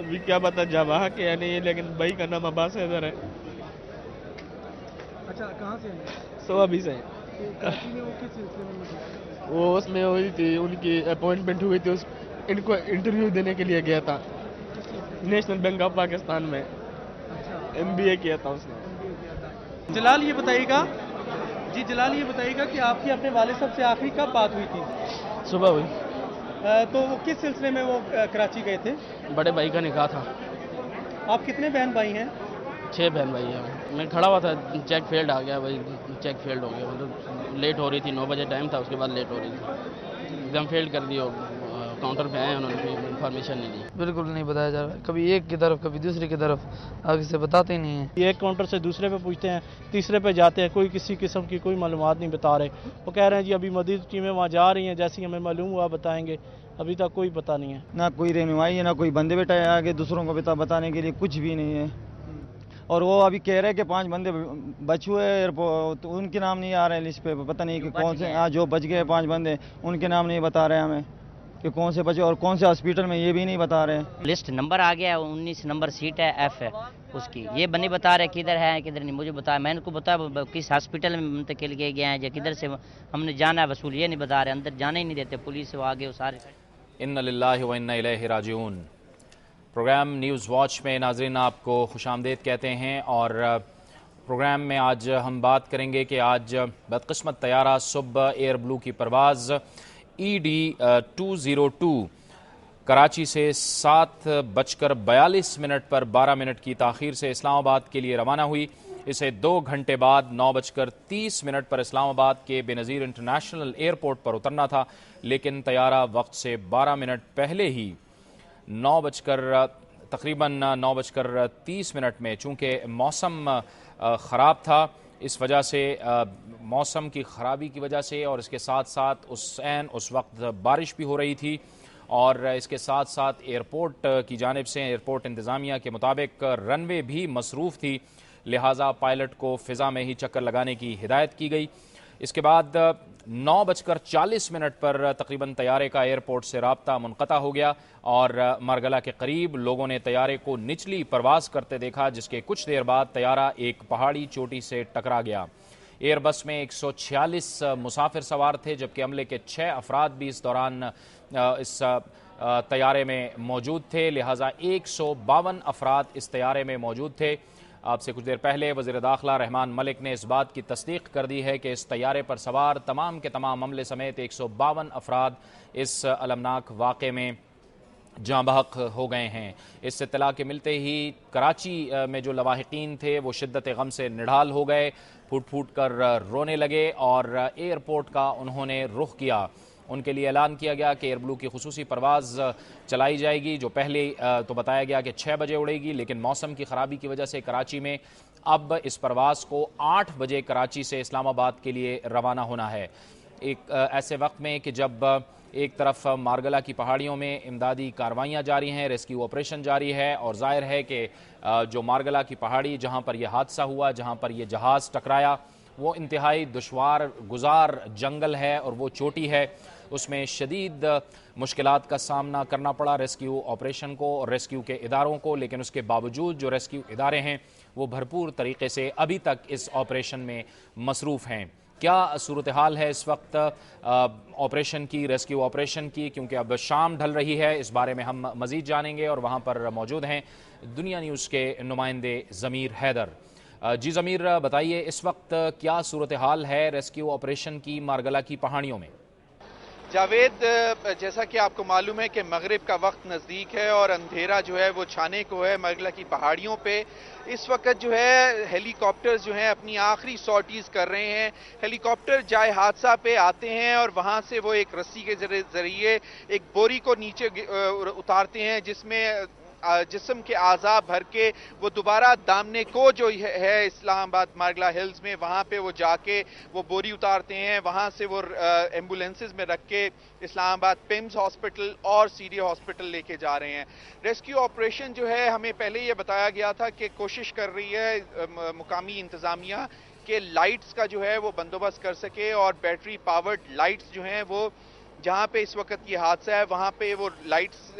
ابھی کیا پتا جا وہاں کے یا نہیں ہے، لیکن بھائی کا نام عباس حیدر ہے۔ اچھا کہاں سے ہیں؟ سوابی سے کراچی میں وہ کس سلسلے میں موجود؟ وہ اس میں ہوئی تھی، ان کی اپوائنٹمنٹ ہوئی تھی، ان کو انٹرویو دینے کے لیے گیا تھا نیشنل بینک آف پاکستان میں، MBA کیا تھا اس نے۔ جلال یہ بتائیے گا، جی جلال یہ بتائیے گا کہ آپ کی اپنے والد صاحب سے آخری کب بات ہوئی تھی؟ صبح ہوئی، تو وہ کس سلسلے میں وہ کراچی گئے تھے؟ بڑے بھائی کا نکاح تھا۔ آپ کتنے بہن بھائی ہیں؟ 6 بہن بھائی ہیں۔ میں کھڑا ہوا تھا، چیک فیلڈ آ گیا، وہی چیک فیلڈ ہو گیا، مطلب لیٹ ہو رہی تھی، 9 بجے ٹائم تھا، اس کے بعد لیٹ ہو رہی تھی، ایگزام فیلڈ کر دی، کاؤنٹر پہ آئے، انہوں نے کوئی انفارمیشن نہیں دی۔ بالکل نہیں بتایا جا رہا ہے، کبھی ایک کی طرف کبھی دوسری کی طرف، آگے سے بتاتے ہی نہیں ہیں۔ ایک کاؤنٹر سے دوسرے پہ پوچھتے ہیں، تیسرے پہ جاتے ہیں، کوئی کسی قسم کی کوئی معلومات نہیں بتا رہے۔ وہ کہہ رہے ہیں جی ابھی مزید ٹیمیں وہاں جا رہی ہیں، جیسی ہمیں معلوم ہوا بتائیں گے، ابھی تک کوئی پتہ نہیں ہے۔ نہ کوئی رہنمائی ہے، نہ کوئی بندے بیٹھائے آگے دوسروں کو بتانے کے لیے، کچھ بھی نہیں ہے۔ اور وہ ابھی کہہ رہے کہ 5 بندے بچ ہوئے، تو ان کے نام نہیں آ رہے ہیں لسٹ پہ، پتہ نہیں کہ کون سے، جو بچ گئے 5 بندے، ان کے نام نہیں بتا رہے ہمیں کہ کون سے بچے اور کون سے ہاسپٹل میں، یہ بھی نہیں بتا رہے۔ لسٹ نمبر آ گیا ہے، 19 نمبر سیٹ ہے، F ہے اس کی، یہ نہیں بتا رہے کدھر ہے کدھر نہیں، مجھے بتایا، میں ان کو بتایا کس ہاسپٹل میں منتقل کیے گئے ہیں یا کدھر سے ہم نے جانا ہے، وصول یہ نہیں بتا رہے، اندر جانے ہی نہیں دیتے، پولیس وہ آگے وہ سارے۔ ان للہ و انا الیہ راجعون۔ پروگرام نیوز واچ میں ناظرین آپ کو خوش آمدید کہتے ہیں، اور پروگرام میں آج ہم بات کریں گے کہ آج بدقسمت طیارہ صبح ایئر بلو کی پرواز ED-202 کراچی سے 7:42 پر 12 منٹ کی تاخیر سے اسلام آباد کے لیے روانہ ہوئی۔ اسے 2 گھنٹے بعد 9:30 پر اسلام آباد کے بے نظیر انٹرنیشنل ایئرپورٹ پر اترنا تھا، لیکن طیارہ وقت سے 12 منٹ پہلے ہی تقریباً 9:30 میں، چونکہ موسم خراب تھا، اس وجہ سے موسم کی خرابی کی وجہ سے، اور اس کے ساتھ ساتھ اس وقت بارش بھی ہو رہی تھی، اور اس کے ساتھ ساتھ ایئرپورٹ کی جانب سے ایئرپورٹ انتظامیہ کے مطابق رن وے بھی مصروف تھی، لہٰذا پائلٹ کو فضا میں ہی چکر لگانے کی ہدایت کی گئی۔ اس کے بعد 9:40 پر تقریباً طیارے کا ایئرپورٹ سے رابطہ منقطع ہو گیا، اور مارگلہ کے قریب لوگوں نے طیارے کو نچلی پرواز کرتے دیکھا، جس کے کچھ دیر بعد طیارہ ایک پہاڑی چوٹی سے ٹکرا گیا۔ ایئر بس میں 146 مسافر سوار تھے، جبکہ عملے کے 6 افراد بھی اس دوران اس طیارے میں موجود تھے، لہٰذا 152 افراد اس طیارے میں موجود تھے۔ آپ سے کچھ دیر پہلے وزیر داخلہ رحمان ملک نے اس بات کی تصدیق کر دی ہے کہ اس طیارے پر سوار تمام کے تمام عملے سمیت 152 افراد اس المناک واقعے میں جاں بحق ہو گئے ہیں۔ اس اطلاع کے ملتے ہی کراچی میں جو لواحقین تھے وہ شدت غم سے نڈھال ہو گئے، پھوٹ پھوٹ کر رونے لگے، اور ایئرپورٹ کا انہوں نے رخ کیا۔ ان کے لیے اعلان کیا گیا کہ ایئر بلو کی خصوصی پرواز چلائی جائے گی، جو پہلے تو بتایا گیا کہ 6 بجے اڑے گی، لیکن موسم کی خرابی کی وجہ سے کراچی میں اب اس پرواز کو 8 بجے کراچی سے اسلام آباد کے لیے روانہ ہونا ہے۔ ایک ایسے وقت میں کہ جب ایک طرف مارگلہ کی پہاڑیوں میں امدادی کاروائیاں جاری ہیں، ریسکیو آپریشن جاری ہے، اور ظاہر ہے کہ جو مارگلہ کی پہاڑی جہاں پر یہ حادثہ ہوا، جہاں پر یہ جہاز ٹکرایا، وہ انتہائی دشوار گزار جنگل ہے، اور وہ چوٹی ہے، اس میں شدید مشکلات کا سامنا کرنا پڑا ریسکیو آپریشن کو اور ریسکیو کے اداروں کو، لیکن اس کے باوجود جو ریسکیو ادارے ہیں وہ بھرپور طریقے سے ابھی تک اس آپریشن میں مصروف ہیں۔ کیا صورتحال ہے اس وقت آپریشن کی، ریسکیو آپریشن کی، کیونکہ اب شام ڈھل رہی ہے، اس بارے میں ہم مزید جانیں گے، اور وہاں پر موجود ہیں دنیا نیوز کے نمائندے ضمیر حیدر۔ جی ضمیر، بتائیے اس وقت کیا صورتحال ہے ریسکیو آپریشن کی مارگلہ کی پہاڑیوں میں؟ جاوید، جیسا کہ آپ کو معلوم ہے کہ مغرب کا وقت نزدیک ہے اور اندھیرا جو ہے وہ چھانے کو ہے مارگلہ کی پہاڑیوں پہ۔ اس وقت جو ہے ہیلی کاپٹرز جو ہیں اپنی آخری سارٹیز کر رہے ہیں۔ ہیلی کاپٹر جائے حادثہ پہ آتے ہیں اور وہاں سے وہ ایک رسی کے ذریعے ایک بوری کو نیچے اتارتے ہیں، جس میں جسم کے اعضاء بھر کے وہ دوبارہ دامنے کو جو ہے اسلام آباد مارگلہ ہلز میں، وہاں پہ وہ جا کے وہ بوری اتارتے ہیں، وہاں سے وہ ایمبولینسز میں رکھ کے اسلام آباد پیمز ہاسپٹل اور CD ہاسپٹل لے کے جا رہے ہیں۔ ریسکیو آپریشن جو ہے ہمیں پہلے یہ بتایا گیا تھا کہ کوشش کر رہی ہے مقامی انتظامیہ کہ لائٹس کا جو ہے وہ بندوبست کر سکے، اور بیٹری پاورڈ لائٹس جو ہیں وہ جہاں پہ اس وقت یہ حادثہ ہے وہاں پہ وہ لائٹس